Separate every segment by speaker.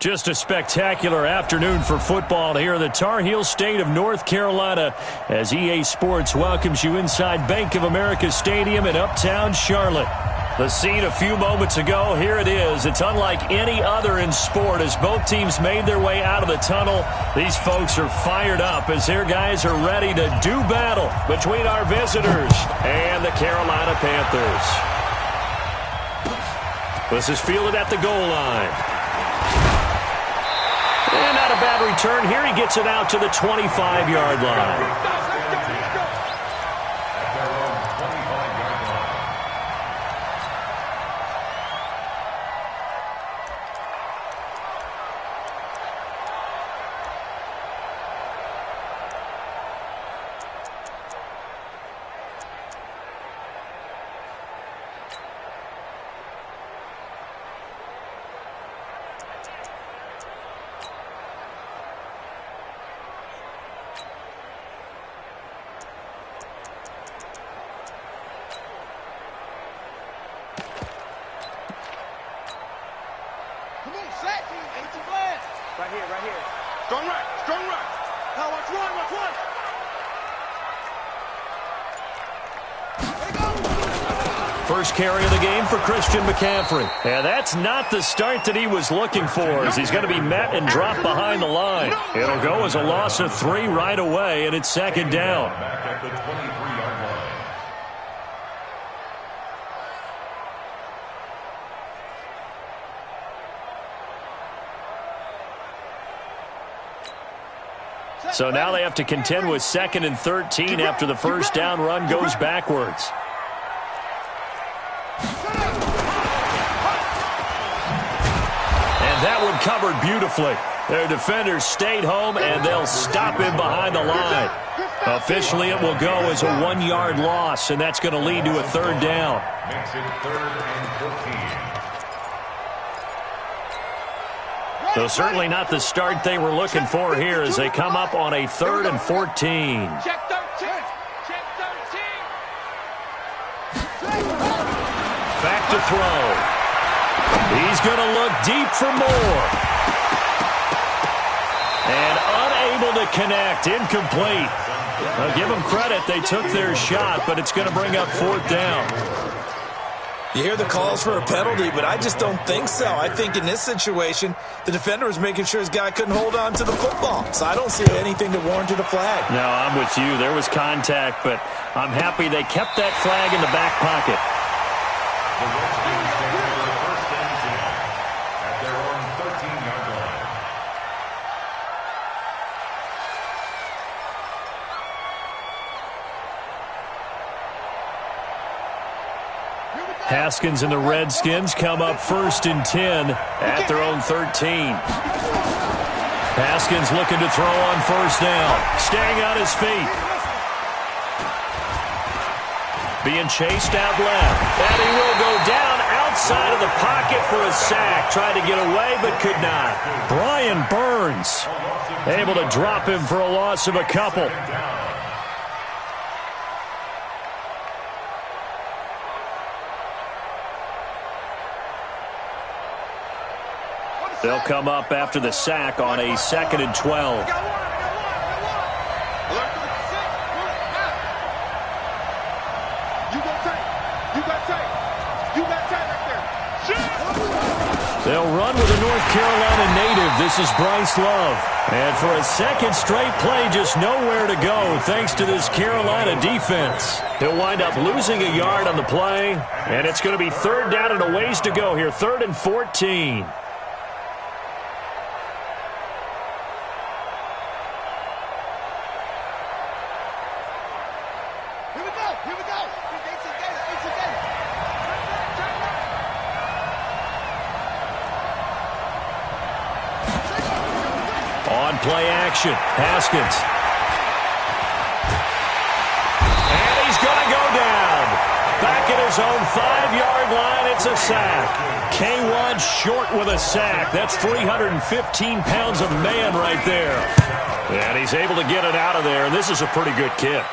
Speaker 1: Just a spectacular afternoon for football here in the Tar Heel state of North Carolina as EA Sports welcomes you inside Bank of America Stadium in Uptown Charlotte. The scene a few moments ago, here it is. It's unlike any other in sport as both teams made their way out of the tunnel. These folks are fired up as their guys are ready to do battle between our visitors and the Carolina Panthers. This is fielded at the goal line. And not a bad return here. He gets it out to the 25-yard line.
Speaker 2: Right here. Strong right. Now watch one.
Speaker 1: First carry of the game for Christian McCaffrey. And that's not the start that he was looking for as he's going to be met and dropped behind the line. It'll go as a loss of 3 right away, and it's second down.
Speaker 3: Back at the 23-yard line.
Speaker 1: So now they have to contend with 2nd and 13 after the first down run goes backwards. And that one covered beautifully. Their defenders stayed home, and they'll stop him behind the line. Officially, it will go as a 1-yard loss, and that's going to lead to a third down.
Speaker 3: Makes it 3rd and 14.
Speaker 1: So certainly not the start they were looking for here as they come up on a 3rd and 14.
Speaker 2: Check 13.
Speaker 1: Back to throw. He's going to look deep for more. And unable to connect. Incomplete. I'll give them credit. They took their shot, but it's going to bring up 4th down.
Speaker 4: You hear the calls for a penalty, but I just don't think so. I think in this situation, the defender was making sure his guy couldn't hold on to the football. So I don't see anything that warranted a flag.
Speaker 1: No, I'm with you. There was contact, but I'm happy they kept that flag in the back pocket.
Speaker 3: The Redskins take over 1st and 10 at their own 13-yard line.
Speaker 1: Haskins and the Redskins come up 1st and 10 at their own 13. Haskins looking to throw on 1st down. Staying on his feet. Being chased out left. And he will go down outside of the pocket for a sack. Tried to get away but could not. Brian Burns able to drop him for a loss of a couple. They'll come up after the sack on a 2nd and 12. They'll run with a North Carolina native. This is Bryce Love. And for a 2nd straight play, just nowhere to go thanks to this Carolina defense. He'll wind up losing a yard on the play, and it's going to be 3rd down and a ways to go here, 3rd and 14. On play action, Haskins. And he's going to go down. Back at his own 5-yard line, it's a sack. K1 short with a sack. That's 315 pounds of man right there. And he's able to get it out of there, and this is a pretty good kick.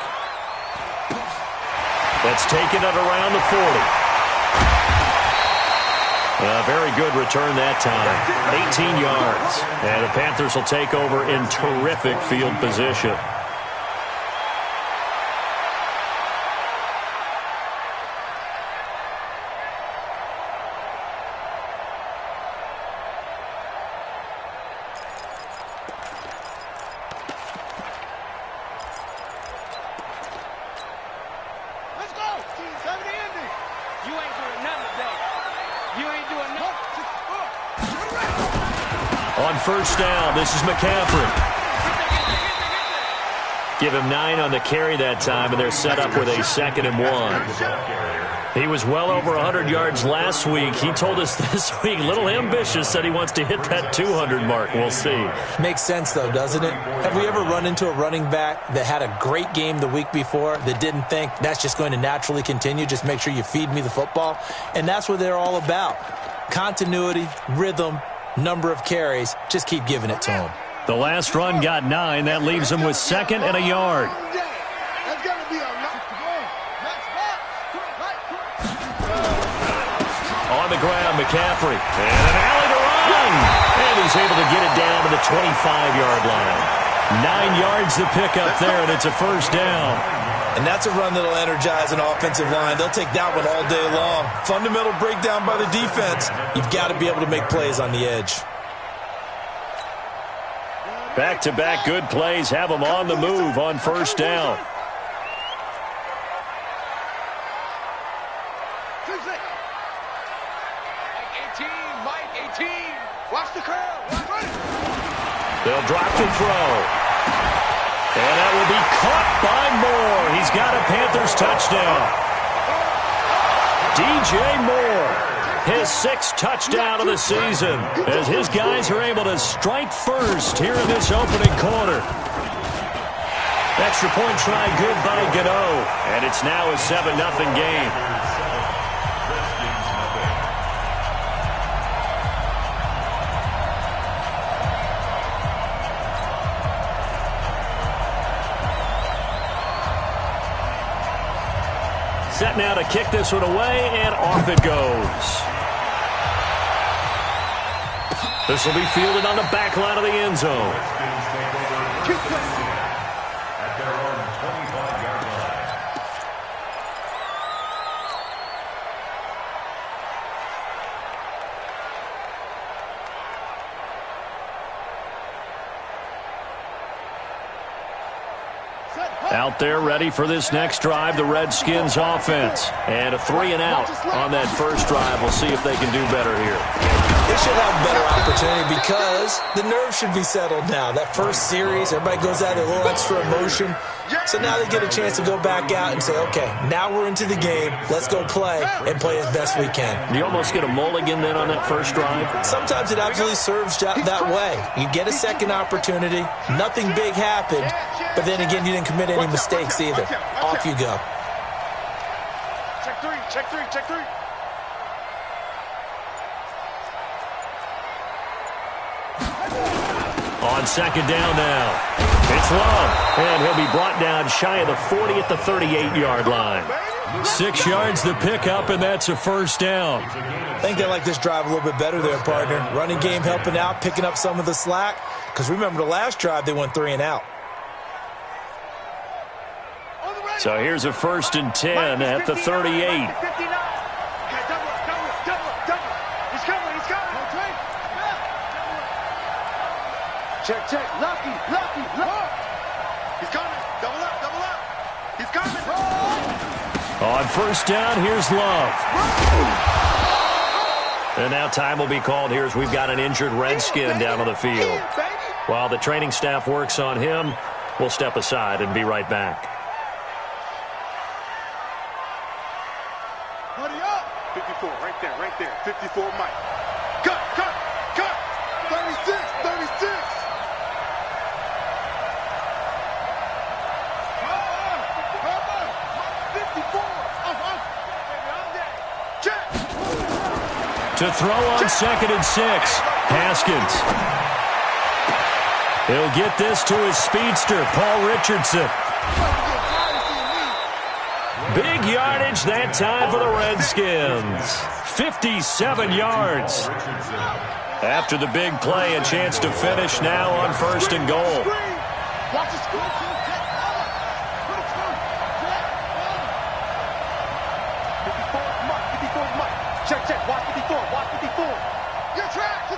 Speaker 1: That's taken it around the 40. A very good return that time. 18 yards. And the Panthers will take over in terrific field position. On first down, this is McCaffrey. Give him 9 on the carry that time, and they're set up with a 2nd and 1. He was well over 100 yards last week. He told us this week, a little ambitious, said he wants to hit that 200 mark. We'll see.
Speaker 4: Makes sense, though, doesn't it? Have we ever run into a running back that had a great game the week before that didn't think that's just going to naturally continue? Just make sure you feed me the football. And that's what they're all about. Continuity, rhythm, number of carries. Just keep giving it to him.
Speaker 1: The last run got 9. That leaves him with 2nd and a yard. On the ground, McCaffrey. And an alley to run. And he's able to get it down to the 25-yard line. 9 yards to pick up there, and it's a first down.
Speaker 4: And that's a run that'll energize an offensive line. They'll take that one all day long. Fundamental breakdown by the defense. You've got to be able to make plays on the edge.
Speaker 1: Back-to-back good plays have them on the move on first down.
Speaker 2: Watch the crowd.
Speaker 1: They'll drop to throw. And that will be caught by Moore. He's got a Panthers touchdown. DJ Moore, his 6th touchdown of the season, as his guys are able to strike first here in this opening quarter. Extra point try good by Gano. And it's now a 7-0 game. Set now to kick this one away, and off it goes. This will be fielded on the back line of the end zone.
Speaker 3: At their own 25-yard line.
Speaker 1: Out there ready for this next drive, the Redskins offense. And a 3 and out on that first drive. We'll see if they can do better here.
Speaker 4: They should have a better opportunity because the nerves should be settled now. That first series, everybody goes out with a little extra emotion. So now they get a chance to go back out and say, okay, now we're into the game. Let's go play and play as best we can.
Speaker 1: Do you almost get a mulligan then on that first drive?
Speaker 4: Sometimes it absolutely serves that way. You get a second opportunity. Nothing big happened. But then again, you didn't commit any mistakes either. Off you go.
Speaker 2: Check three.
Speaker 1: On second down now. It's Love. And he'll be brought down shy of the 40 at the 38-yard line. 6 yards to pick up, and that's a first down.
Speaker 4: I think they like this drive a little bit better there, partner. Running game helping out, picking up some of the slack. Because remember, the last drive, they went 3 and out.
Speaker 1: So here's a 1st and 10 at the 38.
Speaker 2: Check. Lucky. He's coming. Double up. He's coming.
Speaker 1: On first down, here's Love. And now time will be called here as we've got an injured Redskin down on the field. While the training staff works on him, we'll step aside and be right back.
Speaker 2: Buddy up. 54, right there. 54, Mike. Cut. 36. 54. Check.
Speaker 1: To throw on 2nd and 6, Haskins. He'll get this to his speedster, Paul Richardson. Big yardage that time for the Redskins. 57 yards. After the big play, a chance to finish now on 1st and goal.
Speaker 2: Watch the screen. Check. Watch 54. Your track.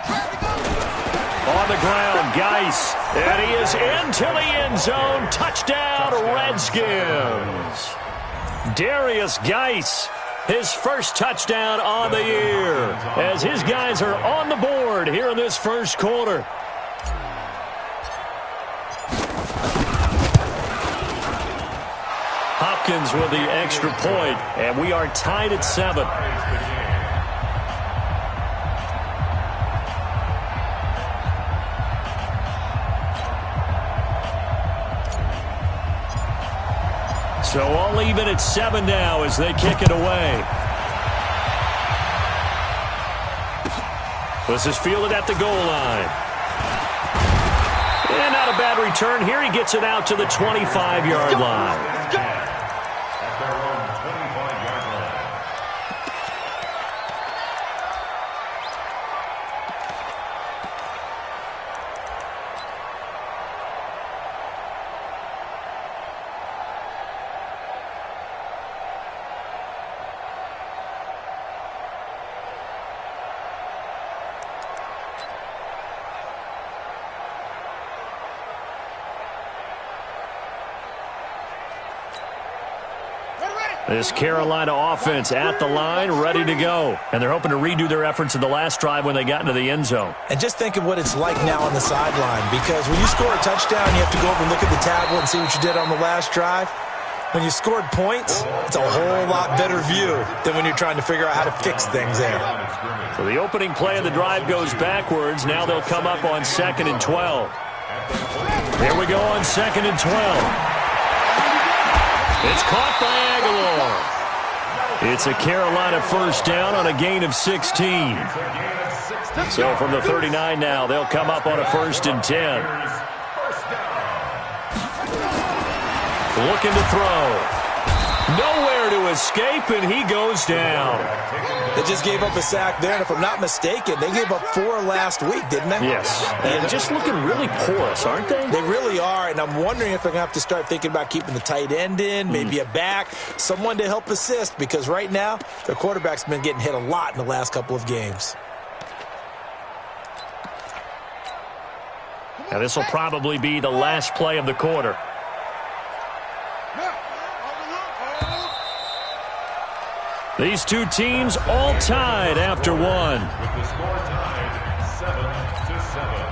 Speaker 1: On the ground, Geis. And he is into the end zone. Touchdown, Redskins. Darius Geis, his first touchdown on the year, as his guys are on the board here in this first quarter. Hopkins with the extra point, and we are tied at 7. So all even at 7 now as they kick it away. This is fielded at the goal line. And not a bad return here. He gets it out to the 25-yard line.
Speaker 3: At their own 25-yard line.
Speaker 1: This Carolina offense at the line, ready to go. And they're hoping to redo their efforts in the last drive when they got into the end zone.
Speaker 4: And just think of what it's like now on the sideline, because when you score a touchdown, you have to go over and look at the tablet and see what you did on the last drive. When you scored points, it's a whole lot better view than when you're trying to figure out how to fix things there.
Speaker 1: So the opening play of the drive goes backwards. Now they'll come up on 2nd and 12. Here we go on 2nd and 12. It's caught by Aguilar. It's a Carolina first down on a gain of 16. So from the 39 now, they'll come up on a 1st and 10. Looking to throw. Nowhere to escape, and he goes down.
Speaker 4: They just gave up a sack there, and if I'm not mistaken, they gave up 4 last week, didn't they?
Speaker 1: Yes. And just looking really porous, aren't they?
Speaker 4: They really are, and I'm wondering if they're going to have to start thinking about keeping the tight end in, maybe a back, someone to help assist, because right now, their quarterback's been getting hit a lot in the last couple of games.
Speaker 1: Now this will probably be the last play of the quarter. These two teams all tied after one.
Speaker 3: With the score tied 7-7.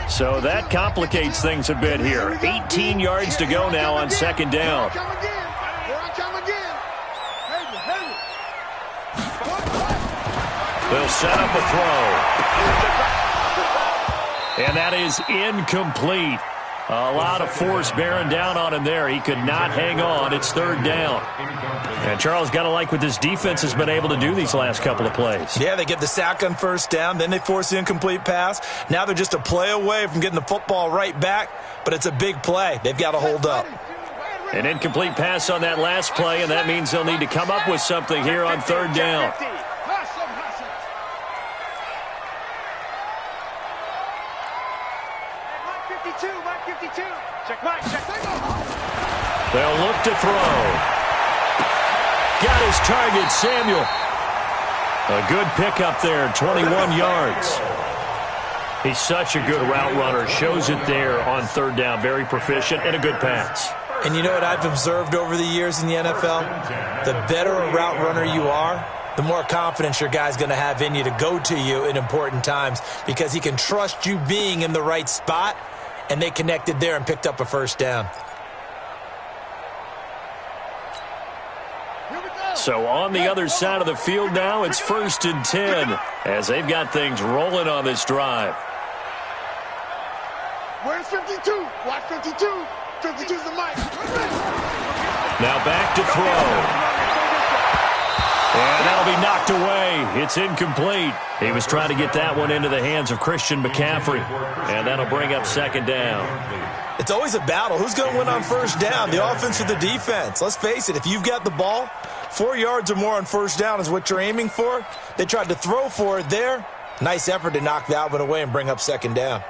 Speaker 1: So that complicates things a bit here. 18 yards to go now on 2nd down. They'll set up a throw. And that is incomplete. A lot of force bearing down on him there. He could not hang on. It's 3rd down. And Charles, got to like what this defense has been able to do these last couple of plays.
Speaker 4: Yeah, they get the sack on 1st down, then they force the incomplete pass. Now they're just a play away from getting the football right back, but it's a big play. They've got to hold up.
Speaker 1: An incomplete pass on that last play, and that means they'll need to come up with something here on 3rd down. They'll look to throw. Got his target, Samuel. A good pickup there, 21 yards. He's such a good route runner. Shows it there on 3rd down. Very proficient and a good pass.
Speaker 4: And you know what I've observed over the years in the NFL? The better a route runner you are, the more confidence your guy's going to have in you to go to you in important times, because he can trust you being in the right spot, and they connected there and picked up a 1st down.
Speaker 1: So on the other side of the field now, it's 1st and 10 as they've got things rolling on this drive.
Speaker 2: Where's 52? Watch 52. 52's the mic.
Speaker 1: Now back to throw. And that'll be knocked away. It's incomplete. He was trying to get that one into the hands of Christian McCaffrey. And that'll bring up second down.
Speaker 4: It's always a battle. Who's going to win on first down, the offense or the defense? Let's face it, if you've got the ball, 4 yards or more on first down is what you're aiming for. They tried to throw for it there. Nice effort to knock that one away and bring up second down.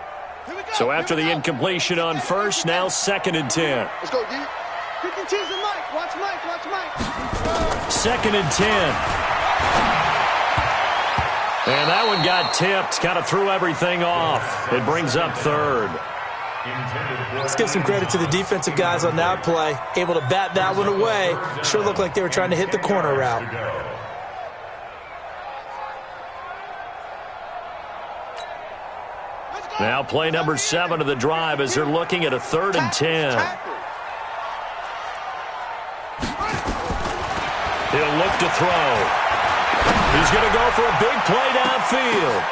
Speaker 1: So after the incompletion on first, now 2nd and 10.
Speaker 2: Let's go, D. You can tease him, Mike. Watch Mike. Watch Mike.
Speaker 1: 2nd and 10. And that one got tipped. Kind of threw everything off. It brings up 3rd.
Speaker 4: Let's give some credit to the defensive guys on that play. Able to bat that one away. Sure looked like they were trying to hit the corner route.
Speaker 1: Now play number 7 of the drive as they're looking at a 3rd and 10. He'll look to throw. He's going to go for a big play downfield.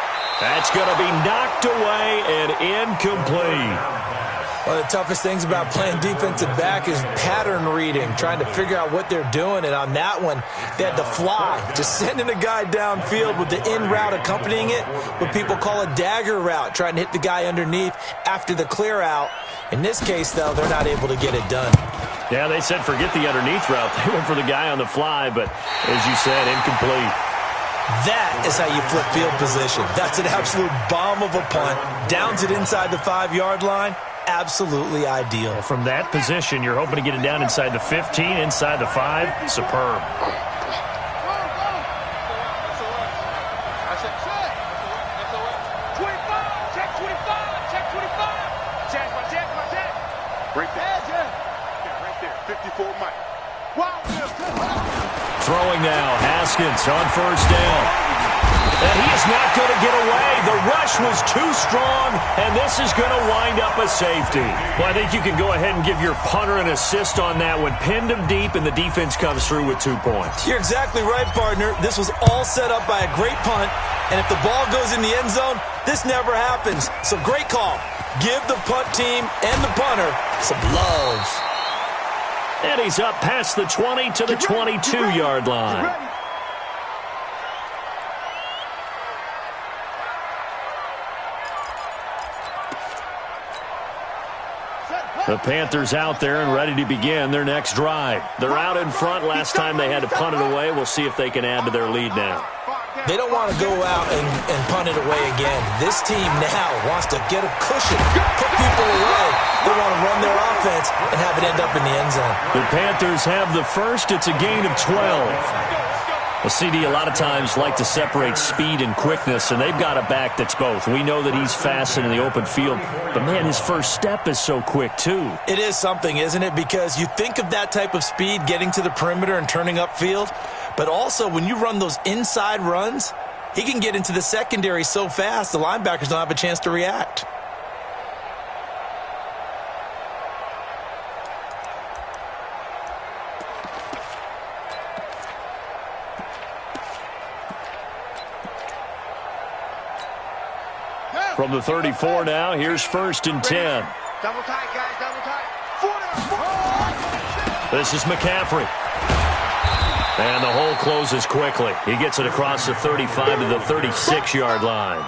Speaker 1: That's going to be knocked away and incomplete.
Speaker 4: One of the toughest things about playing defensive back is pattern reading, trying to figure out what they're doing. And on that one, they had to fly, just sending a guy downfield with the in route accompanying it, what people call a dagger route, trying to hit the guy underneath after the clear out. In this case, though, they're not able to get it done.
Speaker 1: Yeah, they said forget the underneath route. They went for the guy on the fly, but as you said, incomplete.
Speaker 4: That is how you flip field position. That's an absolute bomb of a punt. Downs it inside the 5-yard line. Absolutely ideal.
Speaker 1: From that position, you're hoping to get it down inside the 15, inside the 5. Superb. Throwing now, Haskins on first down. And he is not going to get away. The rush was too strong, and this is going to wind up a safety. Well, I think you can go ahead and give your punter an assist on that one. Pinned him deep, and the defense comes through with 2 points.
Speaker 4: You're exactly right, partner. This was all set up by a great punt, and if the ball goes in the end zone, this never happens. So great call. Give the punt team and the punter some love.
Speaker 1: And he's up past the 20 to the 22-yard line. The Panthers out there and ready to begin their next drive. They're out in front. Last time they had to punt it away. We'll see if they can add to their lead now.
Speaker 4: They don't want to go out and punt it away again. This team now wants to get a cushion, put people away. They want to run their offense and have it end up in the end zone.
Speaker 1: The Panthers have the first. It's a gain of 12. Well, CD, a lot of times like to separate speed and quickness, and they've got a back that's both. We know that he's fast in the open field, but, man, his first step is so quick, too.
Speaker 4: It is something, isn't it? Because you think of that type of speed getting to the perimeter and turning upfield, but also when you run those inside runs, he can get into the secondary so fast the linebackers don't have a chance to react.
Speaker 1: From the 34 now, here's 1st and 10.
Speaker 2: Double tight, guys, double tight.
Speaker 1: This is McCaffrey. And the hole closes quickly. He gets it across the 35 to the 36-yard line.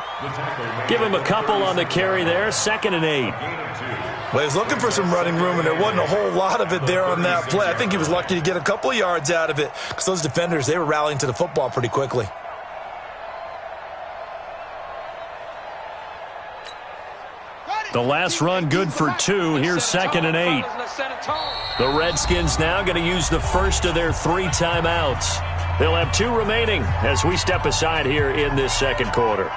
Speaker 1: Give him a couple on the carry there, 2nd and 8.
Speaker 4: Well, he was looking for some running room, and there wasn't a whole lot of it there on that play. I think he was lucky to get a couple of yards out of it because those defenders, they were rallying to the football pretty quickly.
Speaker 1: The last run good for 2. Here's 2nd and 8. The Redskins now going to use the first of their 3 timeouts. They'll have 2 remaining as we step aside here in this second quarter.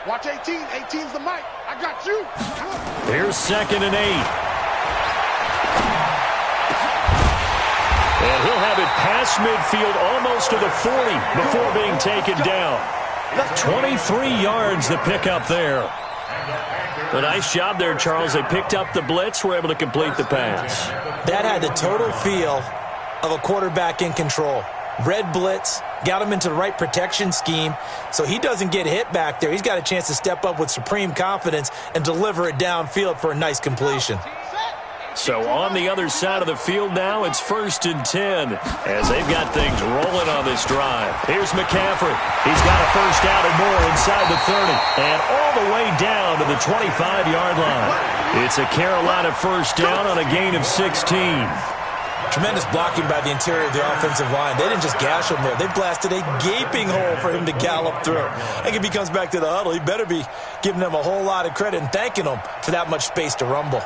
Speaker 2: Watch 18. 18's the mic. I got you.
Speaker 1: Here's 2nd and 8. And he'll have it past midfield almost to the 40 before being taken down. 23 yards to pick up there. A nice job there, Charles. They picked up the blitz, were able to complete the pass.
Speaker 4: That had the total feel of a quarterback in control. Red blitz, got him into the right protection scheme, so he doesn't get hit back there. He's got a chance to step up with supreme confidence and deliver it downfield for a nice completion.
Speaker 1: So on the other side of the field now, it's 1st and 10 as they've got things rolling on this drive. Here's McCaffrey. He's got a first down and more inside the 30 and all the way down to the 25-yard line. It's a Carolina first down on a gain of 16.
Speaker 4: Tremendous blocking by the interior of the offensive line. They didn't just gash him there. They blasted a gaping hole for him to gallop through. I think if he comes back to the huddle, he better be giving them a whole lot of credit and thanking them for that much space to rumble.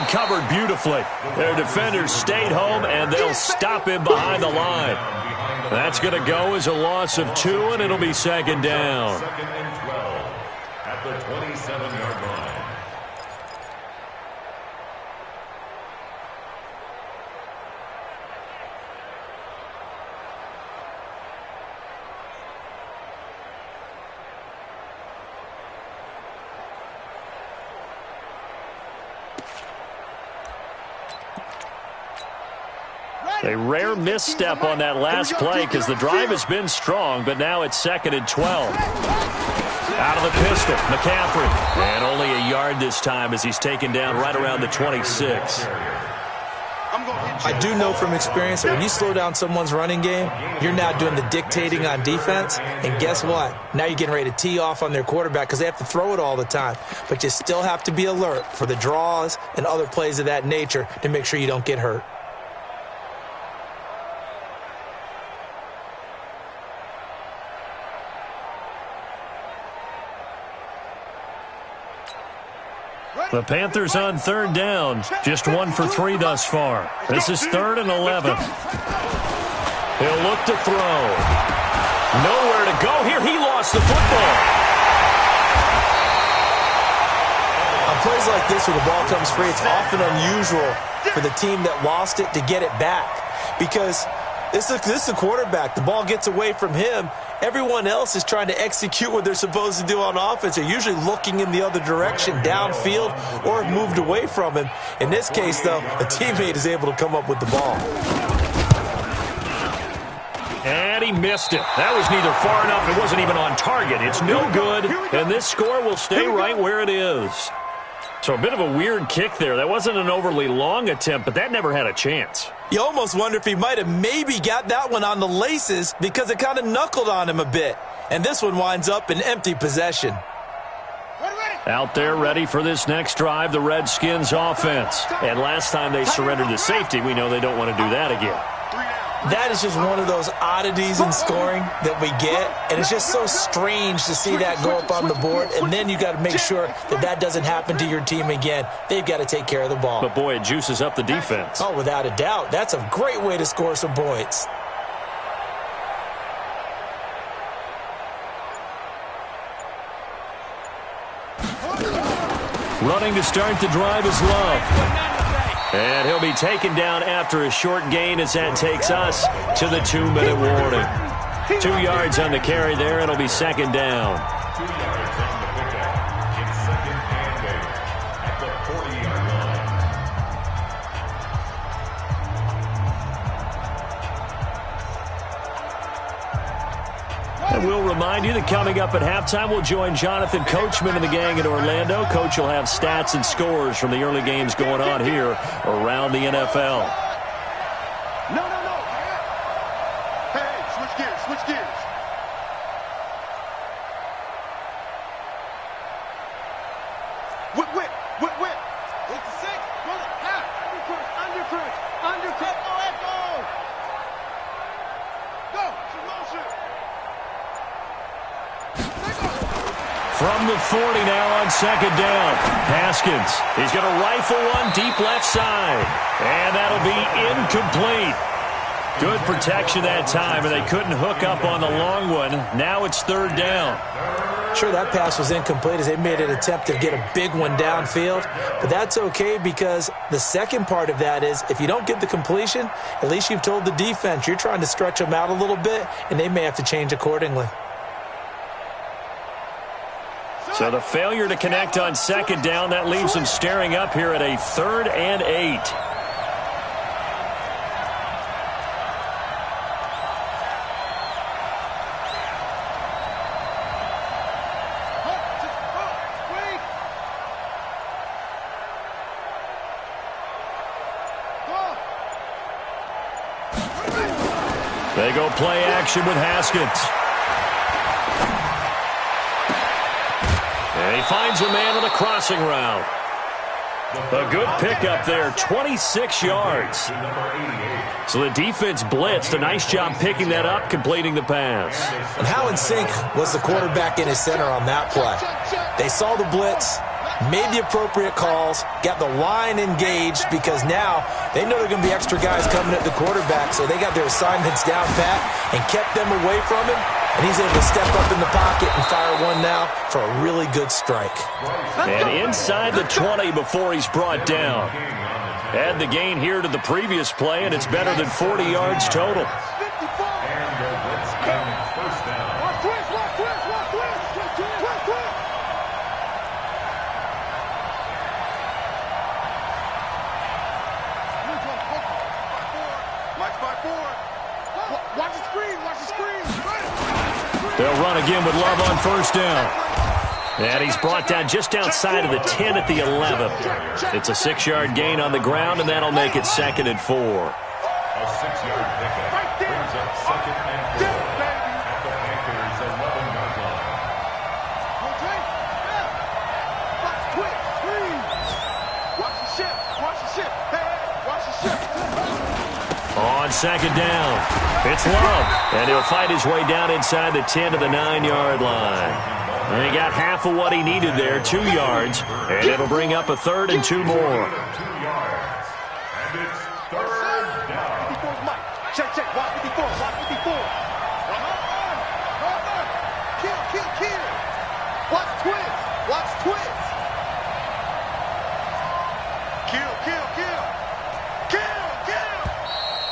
Speaker 1: Covered beautifully. Their defenders stayed home, and they'll stop him behind the line. That's going to go as a loss of 2, and it'll be 2nd down.
Speaker 3: 2nd and 12 at the 27-yard line.
Speaker 1: A rare misstep on that last play because the drive has been strong, but now it's 2nd and 12. Out of the pistol, McCaffrey. And only a yard this time as he's taken down right around the 26.
Speaker 4: I do know from experience that when you slow down someone's running game, you're now doing the dictating on defense. And guess what? Now you're getting ready to tee off on their quarterback because they have to throw it all the time. But you still have to be alert for the draws and other plays of that nature to make sure you don't get hurt.
Speaker 1: The Panthers on 3rd down. Just 1 for 3 thus far. This is 3rd and 11. He'll look to throw. Nowhere to go here. He lost the football.
Speaker 4: On plays like this where the ball comes free, it's often unusual for the team that lost it to get it back because this is the quarterback. The ball gets away from him. Everyone else is trying to execute what they're supposed to do on offense. They're usually looking in the other direction, downfield, or have moved away from him. In this case, though, a teammate is able to come up with the ball.
Speaker 1: And he missed it. That was neither far enough. It wasn't even on target. It's no good, and this score will stay right where it is. So a bit of a weird kick there. That wasn't an overly long attempt, but that never had a chance.
Speaker 4: You almost wonder if he might have maybe got that one on the laces because it kind of knuckled on him a bit. And this one winds up in empty possession.
Speaker 1: Out there ready for this next drive, the Redskins offense. And last time they surrendered the safety, we know they don't want to do that again.
Speaker 4: That is just one of those oddities in scoring that we get, and it's just so strange to see that go up on the board, and then you got to make sure that that doesn't happen to your team again. They've got to take care of the ball.
Speaker 1: But, boy, it juices up the defense.
Speaker 4: Oh, without a doubt. That's a great way to score some points.
Speaker 1: Running to start the drive is Love. And he'll be taken down after a short gain as that takes us to the 2-minute warning. 2 yards on the carry there. It'll be 2nd down.
Speaker 3: 2 yards on the pickup. It's 2nd and 8 at the 40-yard line.
Speaker 1: And we'll remind you that coming up at halftime, we'll join Jonathan Coachman and the gang in Orlando. Coach will have stats and scores from the early games going on here around the NFL.
Speaker 2: No. Hey, switch gears. Whip. Take the 6. Go.
Speaker 1: From the 40 now on second down. Haskins. He's going to rifle one deep left side. And that'll be incomplete. Good protection that time, and they couldn't hook up on the long one. Now it's third down.
Speaker 4: Sure, that pass was incomplete as they made an attempt to get a big one downfield. But that's okay because the second part of that is if you don't get the completion, at least you've told the defense you're trying to stretch them out a little bit, and they may have to change accordingly.
Speaker 1: So the failure to connect on second down, that leaves them staring up here at a 3rd and 8. They go play action with Haskins. And he finds a man on the crossing route. A good pickup there, 26 yards. So the defense blitzed. A nice job picking that up, completing the pass.
Speaker 4: And how in sync was the quarterback in his center on that play? They saw the blitz, made the appropriate calls, got the line engaged because now they know there are going to be extra guys coming at the quarterback, so they got their assignments down pat and kept them away from him, and he's able to step up in the pocket and fire one now for a really good strike.
Speaker 1: And inside the 20 before he's brought down. Add the gain here to the previous play, and it's better than 40 yards total. They'll run again with Love on first down. And he's brought down just outside of the 10 at the 11. It's a 6-yard gain on the ground, and that'll make it 2nd and 4.
Speaker 3: A 6-yard pickup brings up 2nd and 4 at the Panthers' 11-yard line.
Speaker 1: On second down, it's Love, and he'll fight his way down inside the 10 to the 9-yard line. And he got half of what he needed there, 2 yards, and it'll bring up a 3rd and 2 more.
Speaker 3: 2 yards, and it's 3rd down.
Speaker 2: Check, watch 54, watch 54. Kill. Watch twins. Kill.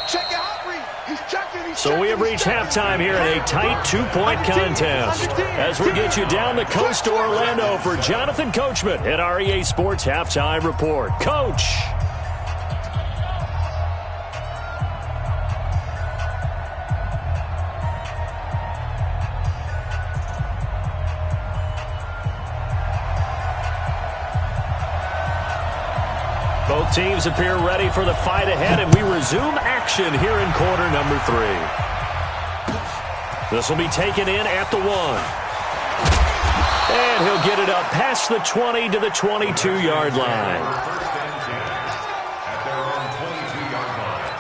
Speaker 2: Check it out, he's checking.
Speaker 1: So we have reached halftime here in a tight 2-point contest. As we get you down the coast to Orlando for Jonathan Coachman at our EA Sports Halftime Report. Coach. Both teams appear ready for the fight ahead, and we resume action here in quarter number 3. This will be taken in at the 1. And he'll get it up past the 20 to the 22-yard line.
Speaker 3: First and 10 at their own 22-yard line.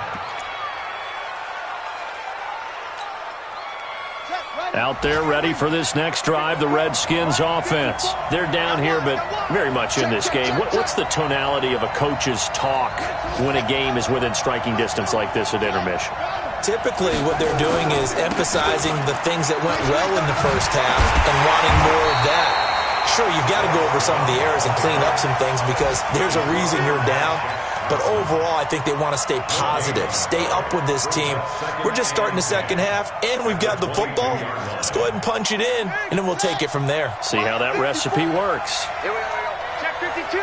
Speaker 1: Out there ready for this next drive, the Redskins offense. They're down here, but very much in this game. What's the tonality of a coach's talk when a game is within striking distance like this at intermission?
Speaker 4: Typically, what they're doing is emphasizing the things that went well in the first half and wanting more of that. Sure, you've got to go over some of the errors and clean up some things because there's a reason you're down. But overall, I think they want to stay positive, stay up with this team. We're just starting the second half, and we've got the football. Let's go ahead and punch it in, and then we'll take it from there.
Speaker 1: See how that recipe works.
Speaker 2: Here we go. Check 52.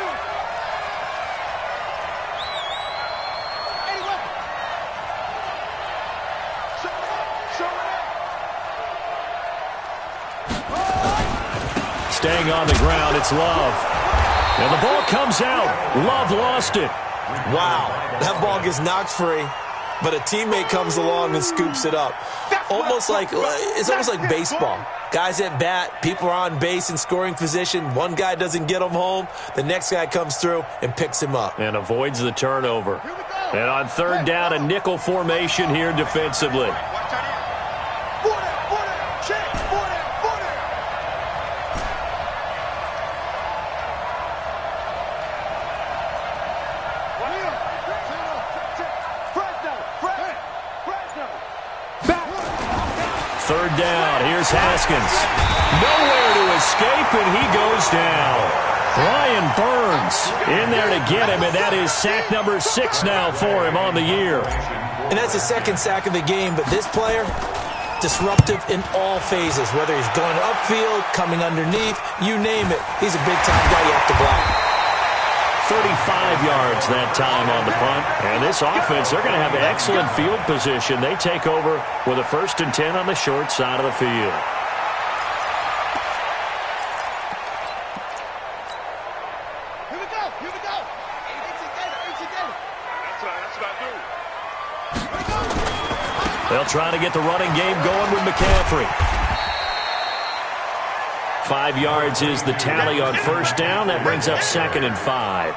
Speaker 1: Staying on the ground, it's Love. And the ball comes out. Love lost it.
Speaker 4: Wow, that ball gets knocked free, but a teammate comes along and scoops it up. It's almost like baseball. Guys at bat, people are on base in scoring position. One guy doesn't get him home. The next guy comes through and picks him up.
Speaker 1: And avoids the turnover. And on third down, a nickel formation here defensively. third down. Here's Haskins. Nowhere to escape, and he goes down. Brian Burns in there to get him, and that is sack number 6 now for him on the year.
Speaker 4: And that's the second sack of the game, but this player, disruptive in all phases, whether he's going upfield, coming underneath, you name it. He's a big-time guy you have to block.
Speaker 1: 35 yards that time on the punt. And this offense, they're going to have excellent field position. They take over with a 1st and 10 on the short side of the field.
Speaker 2: Here we go. Here we go. That's what I do.
Speaker 1: They'll try to get the running game going with McCaffrey. 5 yards is the tally on 1st down. That brings up 2nd and 5.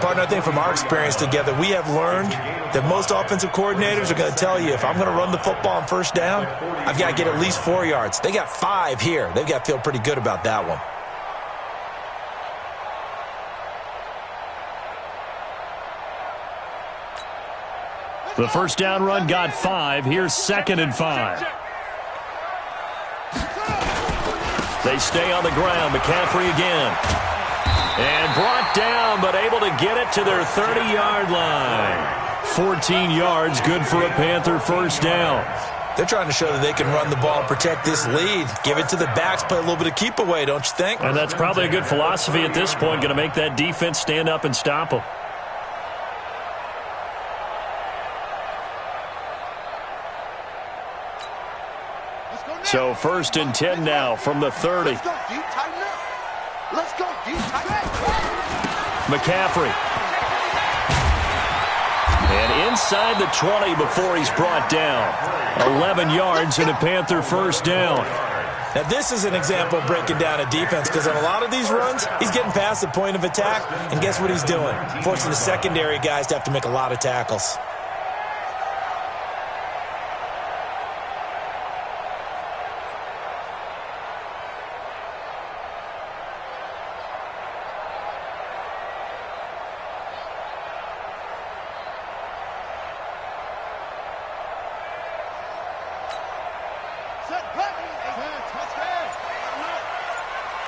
Speaker 4: Partner, I think from our experience together, we have learned that most offensive coordinators are going to tell you, if I'm going to run the football on 1st down, I've got to get at least 4 yards. They got 5 here. They've got to feel pretty good about that one.
Speaker 1: The 1st down run got 5. Here's 2nd and 5. They stay on the ground. McCaffrey again. And brought down, but able to get it to their 30-yard line. 14 yards, good for a Panther 1st down.
Speaker 4: They're trying to show that they can run the ball and protect this lead. Give it to the backs, play a little bit of keep away, don't you think?
Speaker 1: And that's probably a good philosophy at this point, going to make that defense stand up and stop them. So 1st and 10 now from the 30.
Speaker 2: Let's go, deep, tighten up. Let's go, deep, tighten up.
Speaker 1: McCaffrey. And inside the 20 before he's brought down. 11 yards and a Panther 1st down.
Speaker 4: Now this is an example of breaking down a defense, because on a lot of these runs, he's getting past the point of attack, and guess what he's doing? Forcing the secondary guys to have to make a lot of tackles.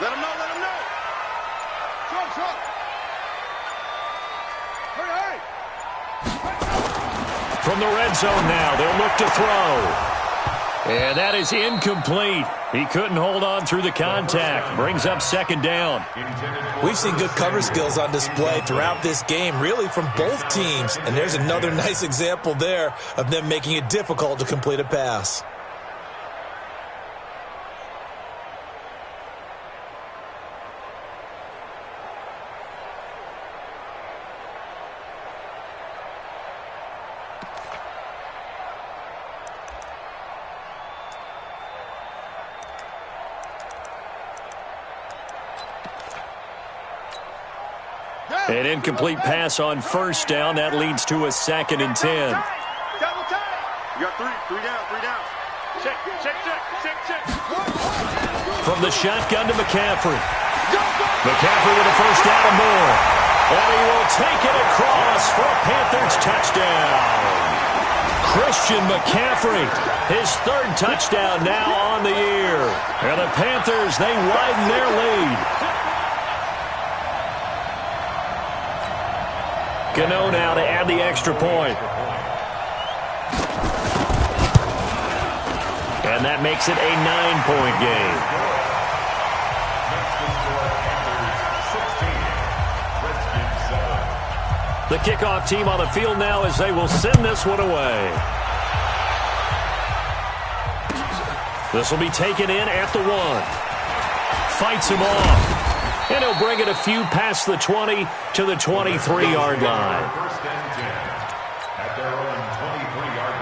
Speaker 2: Let him know, let him know. Truck. Hurry.
Speaker 1: From the red zone now, they'll look to throw. And that is incomplete. He couldn't hold on through the contact. Brings up 2nd down.
Speaker 4: We've seen good cover skills on display throughout this game, really from both teams. And there's another nice example there of them making it difficult to complete a pass.
Speaker 1: An incomplete pass on 1st down. That leads to a 2nd and 10.
Speaker 2: Double time. You got three down. Check.
Speaker 1: From the shotgun to McCaffrey. McCaffrey with a 1st down and more. And he will take it across for a Panthers touchdown. Christian McCaffrey, his 3rd touchdown now on the year. And the Panthers, they widen their lead. Gano now to add the extra point. And that makes it a 9-point game. The kickoff team on the field now as they will send this one away. This will be taken in at the 1. Fights him off. And he'll bring it a few past the 20 to the 23-yard line.
Speaker 3: 1st and 10 at their own 23-yard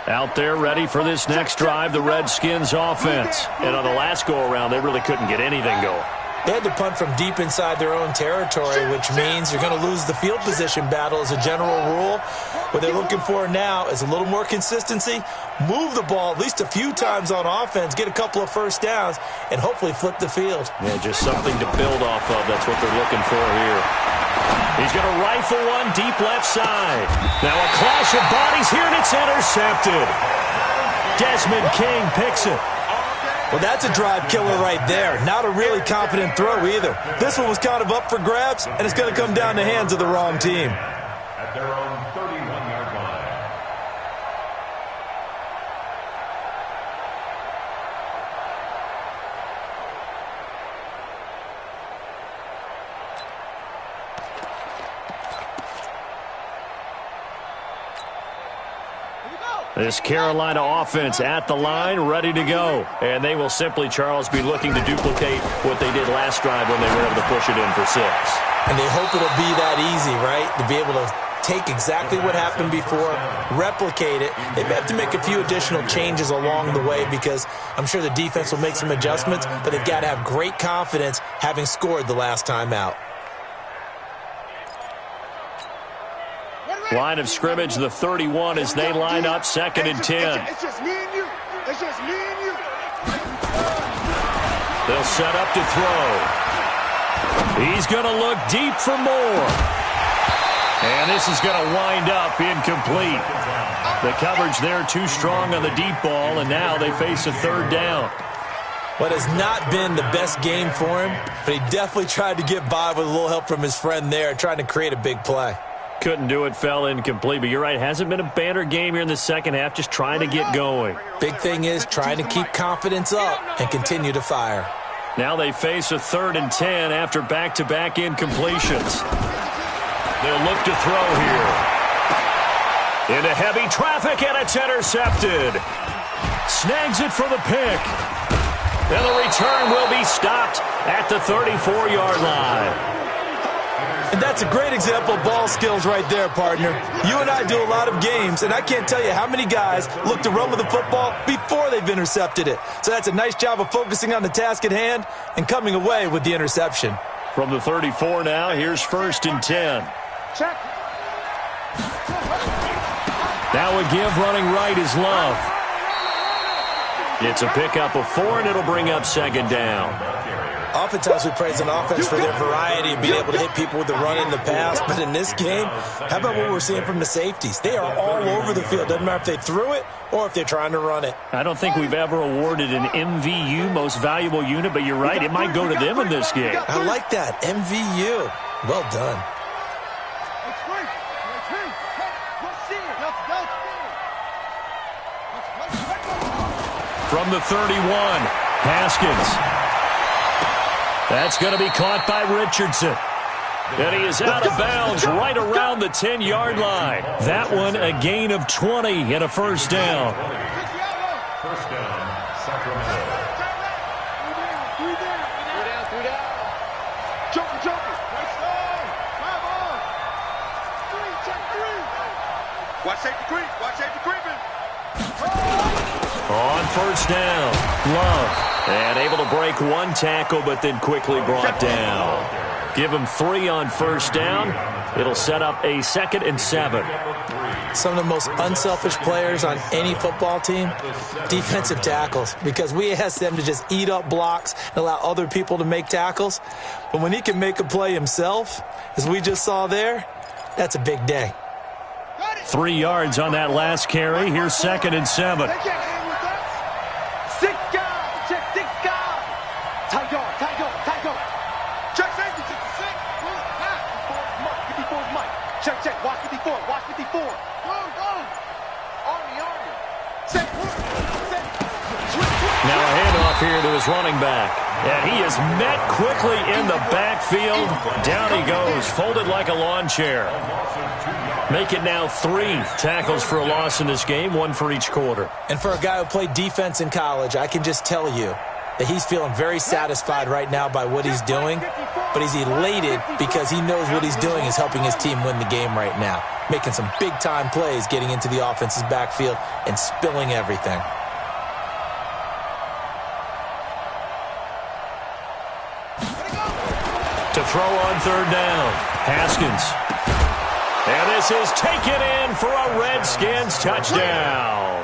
Speaker 3: line.
Speaker 1: Out there ready for this next drive, the Redskins offense. And on the last go-around, they really couldn't get anything going.
Speaker 4: They had to punt from deep inside their own territory, which means you're going to lose the field position battle as a general rule. What they're looking for now is a little more consistency, move the ball at least a few times on offense, get a couple of first downs, and hopefully flip the field.
Speaker 1: Yeah, just something to build off of. That's what they're looking for here. He's going to rifle one deep left side. Now a clash of bodies here, and it's intercepted. Desmond King picks it.
Speaker 4: Well, that's a drive killer right there. Not a really confident throw either. This one was kind of up for grabs, and it's going to come down the hands of the wrong team.
Speaker 3: At their own 31-yard line.
Speaker 1: This Carolina offense at the line, ready to go. And they will simply, Charles, be looking to duplicate what they did last drive when they were able to push it in for 6.
Speaker 4: And they hope it'll be that easy, right? To be able to take exactly what happened before, replicate it. They may have to make a few additional changes along the way because I'm sure the defense will make some adjustments, but they've got to have great confidence having scored the last time out.
Speaker 1: Line of scrimmage, the 31, as they line up 2nd and 10.
Speaker 2: It's just me and you. It's just me and you.
Speaker 1: They'll set up to throw. He's going to look deep for more. And this is going to wind up incomplete. The coverage there too strong on the deep ball, and now they face a 3rd down.
Speaker 4: What has not been the best game for him, but he definitely tried to get by with a little help from his friend there, trying to create a big play.
Speaker 1: Couldn't do it, fell incomplete. But you're right, hasn't been a banner game here in the second half, just trying to get going.
Speaker 4: Big thing is trying to keep confidence up and continue to fire.
Speaker 1: Now they face a 3rd and 10 after back-to-back incompletions. They'll look to throw here. Into heavy traffic, and it's intercepted. Snags it for the pick. And the return will be stopped at the 34-yard line.
Speaker 4: And that's a great example of ball skills right there, partner. You and I do a lot of games, and I can't tell you how many guys look to run with the football before they've intercepted it. So that's a nice job of focusing on the task at hand and coming away with the interception.
Speaker 1: From the 34 now, here's 1st and 10.
Speaker 2: Check.
Speaker 1: Now a give running right is Love. It's a pickup of 4, and it'll bring up 2nd down.
Speaker 4: Oftentimes we praise an offense for their variety of being able to hit people with the run in the pass. But in this game, how about what we're seeing from the safeties? They are all over the field. Doesn't matter if they threw it or if they're trying to run it.
Speaker 1: I don't think we've ever awarded an MVU, most valuable unit, but you're right, it might go to them in this game.
Speaker 4: I like that. MVU. Well done.
Speaker 1: From the 31, Haskins. That's going to be caught by Richardson. And he is out of bounds right around the 10-yard line. That one a gain of 20 and a 1st down.
Speaker 3: 1st down, Sacramento.
Speaker 2: Three down. Joker. Nice down. 5 on. 3, check 3. Watch safety creeping.
Speaker 1: On 1st down, Love. And able to break one tackle, but then quickly brought down. Give him 3 on 1st down. It'll set up a 2nd and 7.
Speaker 4: Some of the most unselfish players on any football team, defensive tackles, because we ask them to just eat up blocks and allow other people to make tackles. But when he can make a play himself, as we just saw there, that's a big day.
Speaker 1: 3 yards on that last carry. Here's 2nd and 7.
Speaker 2: Check. Watch 54. Go. Army.
Speaker 1: Now a handoff here to his running back. And he is met quickly in the backfield. Down he goes, folded like a lawn chair. Make it now 3 tackles for a loss in this game, 1 for each quarter.
Speaker 4: And for a guy who played defense in college, I can just tell you that he's feeling very satisfied right now by what he's doing, but he's elated because he knows what he's doing is helping his team win the game right now, making some big-time plays, getting into the offense's backfield and spilling everything. To throw on 3rd down, Haskins.
Speaker 1: And this is taken in for a Redskins touchdown.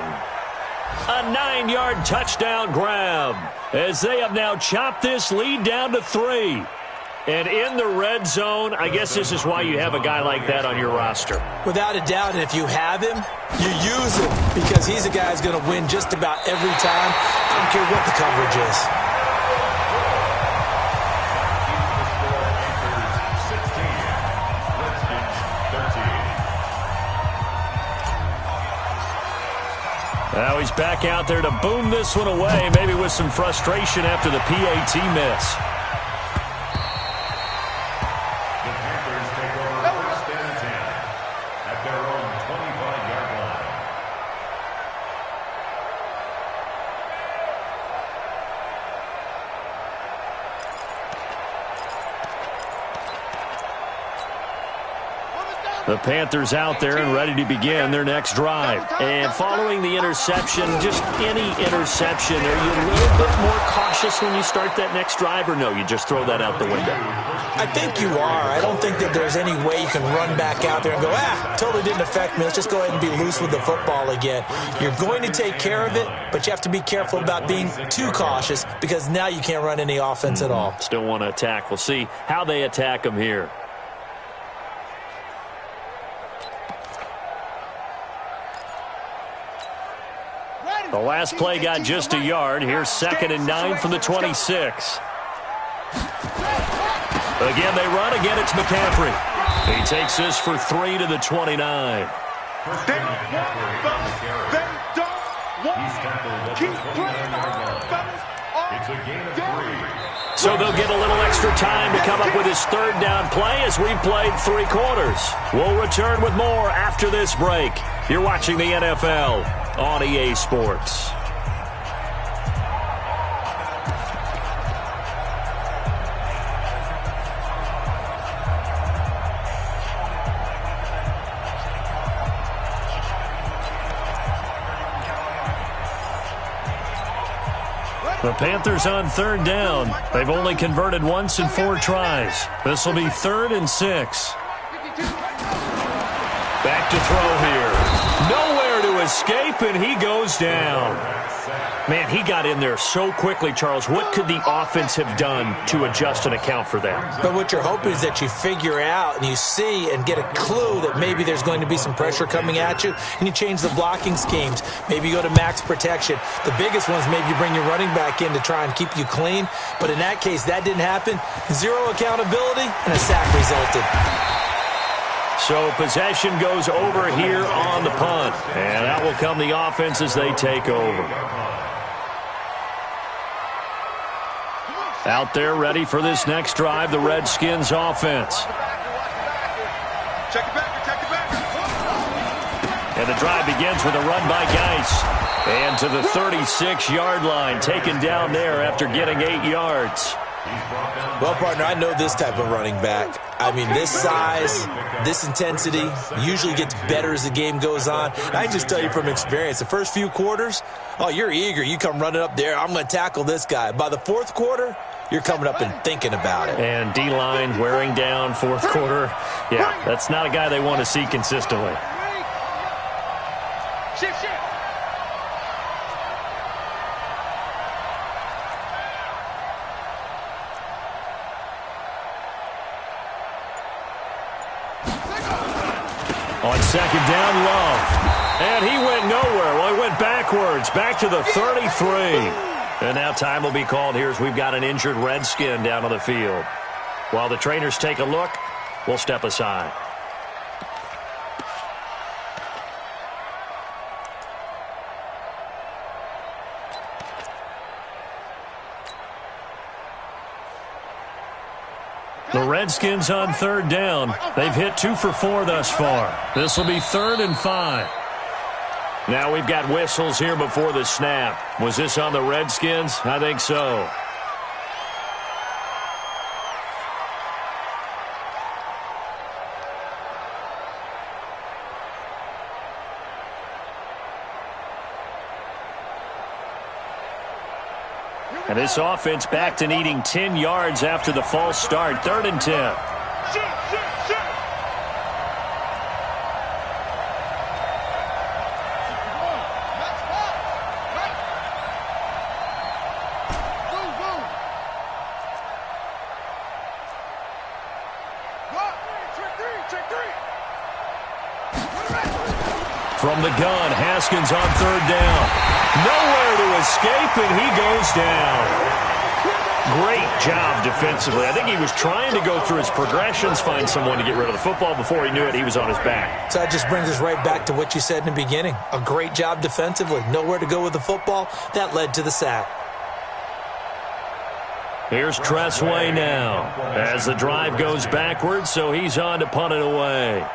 Speaker 1: A 9-yard touchdown grab as they have now chopped this lead down to 3. And in the red zone, I guess this is why you have a guy like that on your roster.
Speaker 4: Without a doubt, and if you have him, you use him because he's a guy who's going to win just about every time. I don't care what the coverage is.
Speaker 1: Now he's back out there to boom this one away, maybe with some frustration after the PAT miss. The Panthers out there and ready to begin their next drive. And following the interception, just any interception, are you a little bit more cautious when you start that next drive, or no, you just throw that out the window?
Speaker 4: I think you are. I don't think that there's any way you can run back out there and go, totally didn't affect me. Let's just go ahead and be loose with the football again. You're going to take care of it, but you have to be careful about being too cautious because now you can't run any offense at all.
Speaker 1: Still want to attack. We'll see how they attack them here. The last play got just a yard. Here's 2nd and 9 from the 26. Again, they run. Again, it's McCaffrey. He takes this for 3 to the 29. So they'll get a little extra time to come up with his 3rd down play as we've played 3 quarters. We'll return with more after this break. You're watching the NFL on EA Sports. The Panthers on 3rd down. They've only converted once in 4 tries. This will be 3rd and 6. Back to throw here. Nowhere to escape, and he goes down. Man, he got in there so quickly, Charles. What could the offense have done to adjust and account for that?
Speaker 4: But what you're hoping is that you figure out and you see and get a clue that maybe there's going to be some pressure coming at you, and you change the blocking schemes. Maybe you go to max protection. The biggest ones, maybe you bring your running back in to try and keep you clean. But in that case, that didn't happen. 0 accountability, and a sack resulted.
Speaker 1: So possession goes over here on the punt. And that will come the offense as they take over. Out there ready for this next drive, the Redskins offense.
Speaker 2: Check it back, check it back.
Speaker 1: And the drive begins with a run by Geis. And to the 36-yard line, taken down there after getting 8 yards.
Speaker 4: Well, partner, I know this type of running back. I mean, this size, this intensity usually gets better as the game goes on. And I can just tell you from experience, the first few quarters, oh, you're eager. You come running up there, I'm going to tackle this guy. By the 4th quarter, you're coming up and thinking about it.
Speaker 1: And D-line wearing down 4th quarter. Yeah, that's not a guy they want to see consistently.
Speaker 2: Shift, shift.
Speaker 1: On 2nd down, Love. And he went nowhere. Well, he went backwards, back to the 33. And now time will be called here as we've got an injured Redskin down on the field. While the trainers take a look, we'll step aside. The Redskins on 3rd down. They've hit 2 for 4 thus far. This will be 3rd and 5. Now we've got whistles here before the snap. Was this on the Redskins? I think so. And this offense back to needing 10 yards after the false start. 3rd and 10. From the gun, Haskins on third down. Nowhere to escape, and he goes down. Great job defensively. I think he was trying to go through his progressions, find someone to get rid of the football. Before he knew it, he was on his back.
Speaker 4: So that just brings us right back to what you said in the beginning. A great job defensively. Nowhere to go with the football. That led to the sack.
Speaker 1: Here's Tressway now as the drive goes backwards, so he's on to punt it away.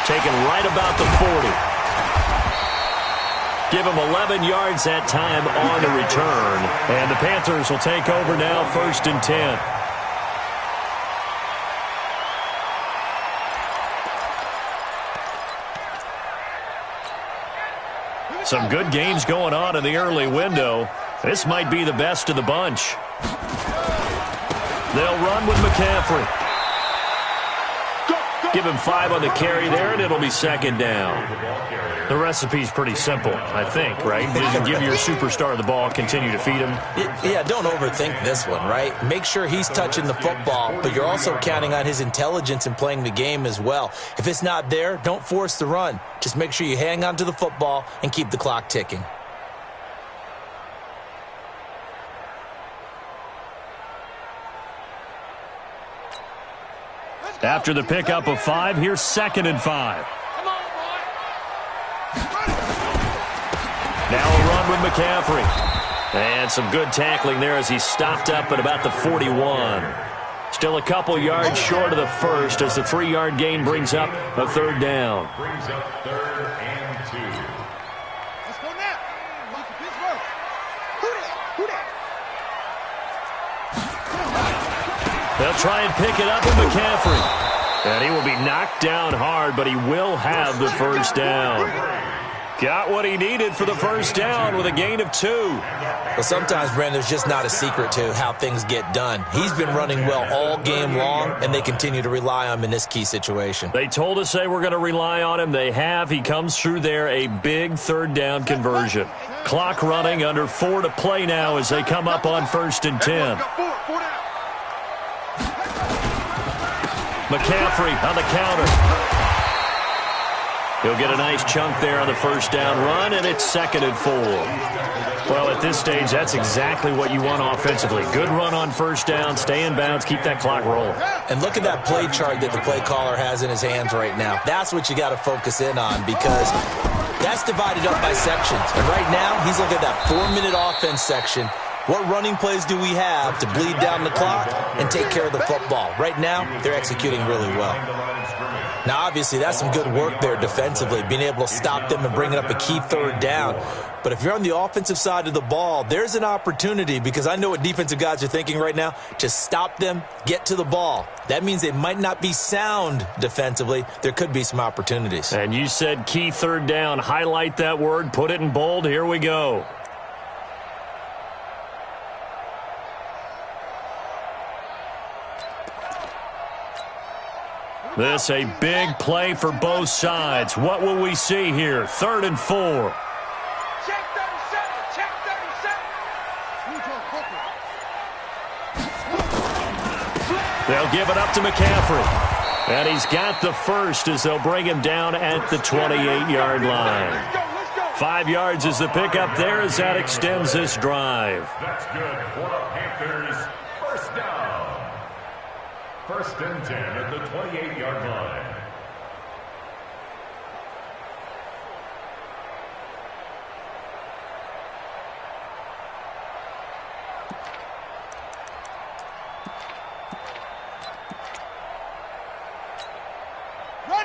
Speaker 1: Taken right about the 40. Give him 11 yards that time on the return. And the Panthers will take over now, 1st and 10. Some good games going on in the early window. This might be the best of the bunch. They'll run with McCaffrey. Give him 5 on the carry there, and it'll be 2nd down. The recipe's pretty simple, I think, right? You give your superstar the ball, continue to feed him.
Speaker 4: Yeah, don't overthink this one, right? Make sure he's touching the football, but you're also counting on his intelligence in playing the game as well. If it's not there, don't force the run. Just make sure you hang on to the football and keep the clock ticking.
Speaker 1: After the pickup of 5, here's 2nd and 5. Now a run with McCaffrey. And some good tackling there as he stopped up at about the 41. Still a couple yards short of the first as the 3-yard gain brings up a 3rd down.
Speaker 3: Brings up 3rd and 2.
Speaker 2: Let's go now. Look at this work. Who that?
Speaker 1: They'll try and pick it up with McCaffrey. And he will be knocked down hard, but he will have the 1st down. Got what he needed for the 1st down with a gain of 2.
Speaker 4: Well, sometimes, Brandon, there's just not a secret to how things get done. He's been running well all game long, and they continue to rely on him in this key situation.
Speaker 1: They told us they were going to rely on him. They have. He comes through there, a big 3rd down conversion. Clock running, under 4 to play now as they come up on 1st and 10. McCaffrey on the counter. He'll get a nice chunk there on the 1st down run, and it's 2nd and 4. Well, at this stage, that's exactly what you want offensively. Good run on 1st down, stay in bounds, keep that clock rolling.
Speaker 4: And look at that play chart that the play caller has in his hands right now. That's what you got to focus in on because that's divided up by sections. And right now, he's looking at that 4-minute offense section. What running plays do we have to bleed down the clock and take care of the football? Right now, they're executing really well. Now, obviously, that's some good work there defensively, being able to stop them and bringing up a key 3rd down. But if you're on the offensive side of the ball, there's an opportunity because I know what defensive guys are thinking right now. Just stop them, get to the ball. That means they might not be sound defensively. There could be some opportunities.
Speaker 1: And you said key 3rd down. Highlight that word, put it in bold. Here we go. This a big play for both sides. What will we see here? 3rd and 4.
Speaker 2: Check 37. Check 37.
Speaker 1: They'll give it up to McCaffrey. And he's got the 1st as they'll bring him down at the 28-yard line. 5 yards is the pickup there as that extends this drive.
Speaker 3: That's good for the Panthers. 1st down. 1st and 10 at the 28-yard line.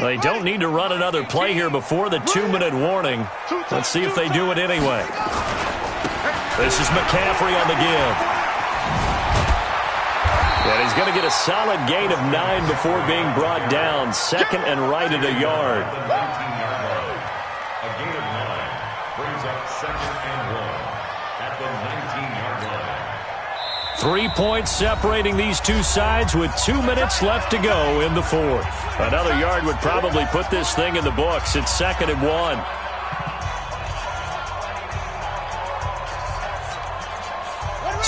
Speaker 1: They don't need to run another play here before the 2-minute warning. Let's see if they do it anyway. This is McCaffrey on the give. And he's going to get a solid gain of 9 before being brought down. 2nd and right at a yard.
Speaker 3: A gain of 9 brings up 2nd and 1 at the 19-yard line.
Speaker 1: 3 points separating these two sides with 2 minutes left to go in the 4th. Another yard would probably put this thing in the books. It's 2nd and 1.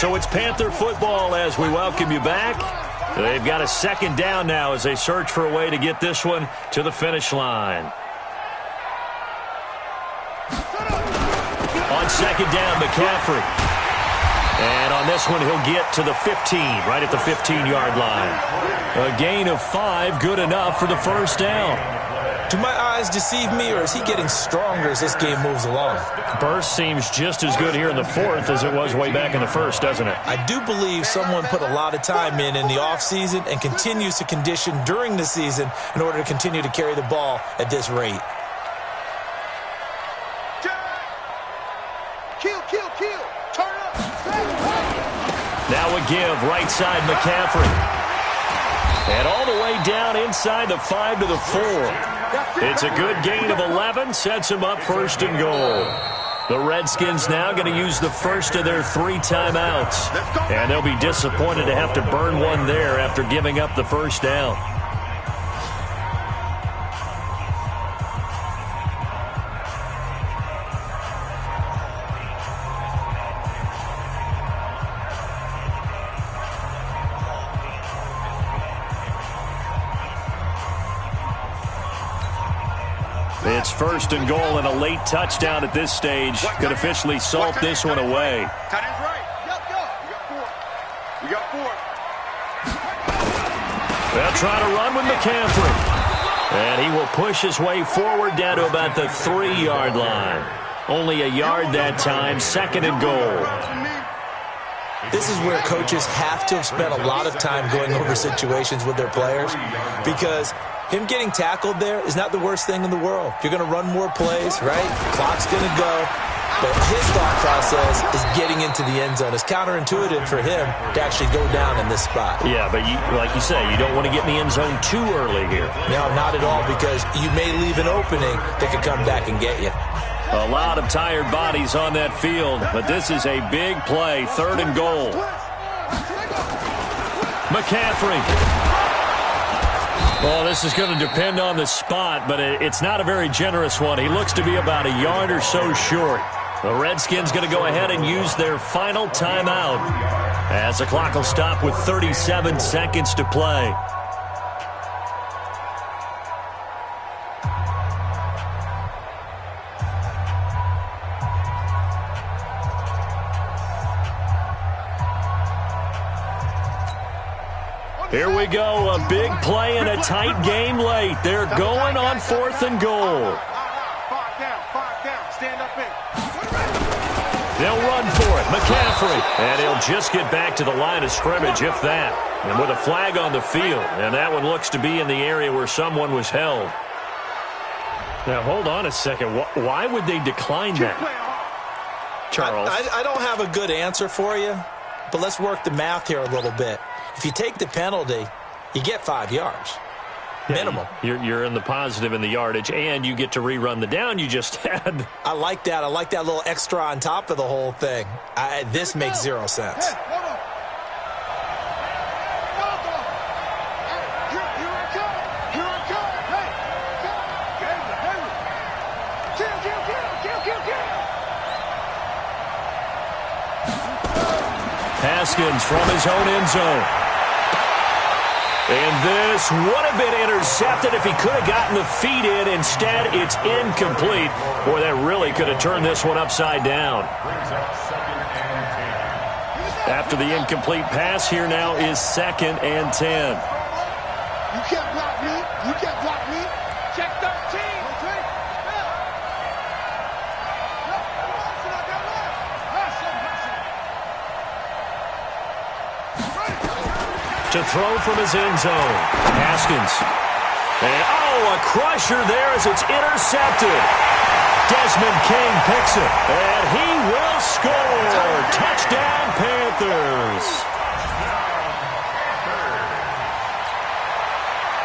Speaker 1: So it's Panther football as we welcome you back. They've got a second down now as they search for a way to get this one to the finish line. On second down, McCaffrey. And on this one, he'll get to the 15, right at the 15-yard line. A gain of 5, good enough for the first down.
Speaker 4: Do my eyes deceive me, or is he getting stronger as this game moves along?
Speaker 1: Burst seems just as good here in the fourth as it was way back in the first, doesn't it?
Speaker 4: I do believe someone put a lot of time in the offseason and continues to condition during the season in order to continue to carry the ball at this rate.
Speaker 2: Kill. Turn up.
Speaker 1: Now a give, right side McCaffrey. And all the way down inside the 5 to the 4. It's a good gain of 11, sets him up first and goal. The Redskins now going to use the first of their 3 timeouts. And they'll be disappointed to have to burn one there after giving up the first down. It's first and goal and a late touchdown at this stage. Could officially salt this one away.
Speaker 2: Tight end's right. You got 4.
Speaker 1: They'll try to run with McCaffrey. And he will push his way forward down to about the 3-yard line. Only a yard that time, second and goal.
Speaker 4: This is where coaches have to have spent a lot of time going over situations with their players, because him getting tackled there is not the worst thing in the world. You're going to run more plays, right? Clock's going to go. But his thought process is getting into the end zone. It's counterintuitive for him to actually go down in this spot.
Speaker 1: Yeah, but like you say, you don't want to get in the end zone too early here.
Speaker 4: No, not at all, because you may leave an opening that could come back and get you.
Speaker 1: A lot of tired bodies on that field, but this is a big play, third and goal. McCaffrey. Well, this is going to depend on the spot, but it's not a very generous one. He looks to be about a yard or so short. The Redskins going to go ahead and use their final timeout as the clock will stop with 37 seconds to play. Here we go, a big play and a tight game late. They're going on fourth and goal.
Speaker 2: 5 down, stand up in.
Speaker 1: They'll run for it, McCaffrey. And he'll just get back to the line of scrimmage, if that. And with a flag on the field, and that one looks to be in the area where someone was held. Now, hold on a second. Why would they decline that? Charles?
Speaker 4: I don't have a good answer for you, but let's work the math here a little bit. If you take the penalty, you get 5 yards. Minimum.
Speaker 1: You're in the positive in the yardage, and you get to rerun the down you just had.
Speaker 4: I like that. I like that little extra on top of the whole thing. This makes 0 sense.
Speaker 2: Hey, hold on. Here I come. Hey. Kill.
Speaker 1: Haskins from his own end zone. And this would have been intercepted if he could have gotten the feet in. Instead, it's incomplete. Boy, that really could have turned this one upside down. After the incomplete pass, here now is 2nd and 10.
Speaker 2: You can't block me. Check 13.
Speaker 1: To throw from his end zone. Haskins. And, a crusher there as it's intercepted. Desmond King picks it. And he will score. Touchdown, Panthers.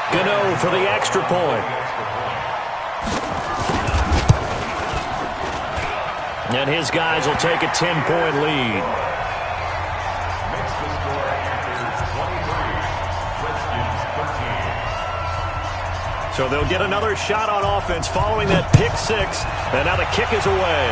Speaker 1: Gano for the extra point. And his guys will take a 10-point lead. So they'll get another shot on offense following that pick six. And now the kick is away.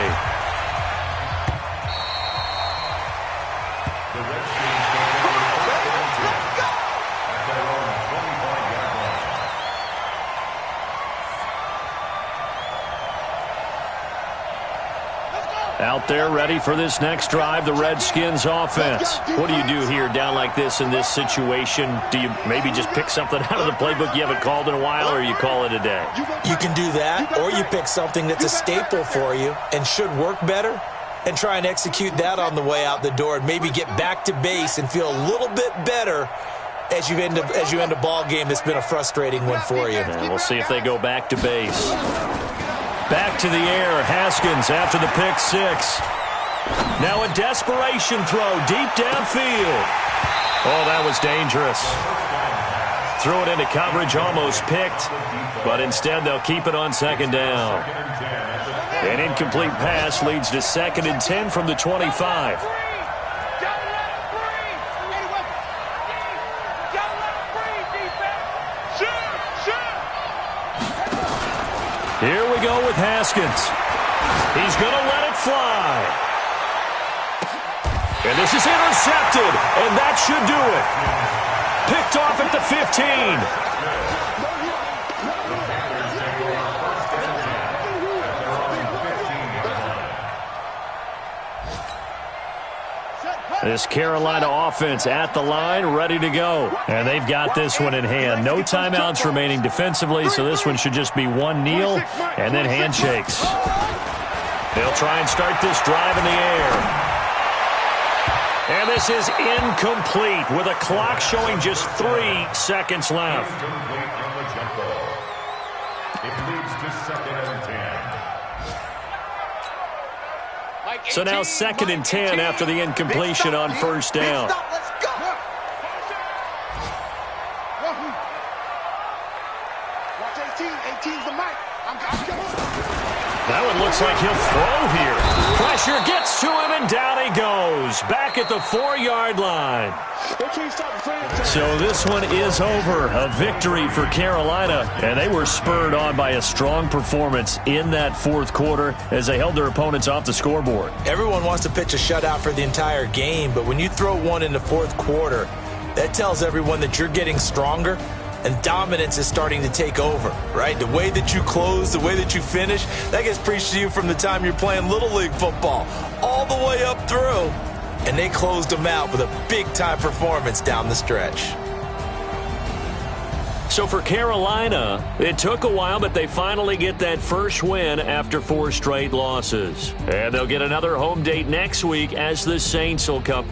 Speaker 1: Out there ready for this next drive, the Redskins offense. What do you do here down like this in this situation? Do you maybe just pick something out of the playbook you haven't called in a while, or you call it a day?
Speaker 4: You can do that, or you pick something that's a staple for you and should work better and try and execute that on the way out the door and maybe get back to base and feel a little bit better as you end a ball game that's been a frustrating one for you.
Speaker 1: And we'll see if they go back to base. Back to the air, Haskins after the pick six. Now a desperation throw deep downfield. Oh, that was dangerous. Threw it into coverage, almost picked, but instead they'll keep it on second down. An incomplete pass leads to 2nd and 10 from the 25. Here we go with Haskins. He's going to let it fly. And this is intercepted, and that should do it. Picked off at the 15. This Carolina offense at the line, ready to go. And they've got this one in hand. No timeouts remaining defensively, so this one should just be one kneel and then handshakes. They'll try and start this drive in the air. And this is incomplete with a clock showing just 3 seconds left.
Speaker 3: It leads to 2nd and 10.
Speaker 1: So now 2nd and 10 after the incompletion on first down. That one looks like he'll throw here. Pressure gets to him, and down he goes. Back at the 4-yard line. So this one is over. A victory for Carolina, and they were spurred on by a strong performance in that 4th quarter as they held their opponents off the scoreboard.
Speaker 4: Everyone wants to pitch a shutout for the entire game, but when you throw one in the 4th quarter, that tells everyone that you're getting stronger and dominance is starting to take over, right? The way that you close, the way that you finish, that gets preached to you from the time you're playing Little League football all the way up through. And they closed them out with a big-time performance down the stretch.
Speaker 1: So for Carolina, it took a while, but they finally get that first win after 4 straight losses. And they'll get another home date next week as the Saints will come.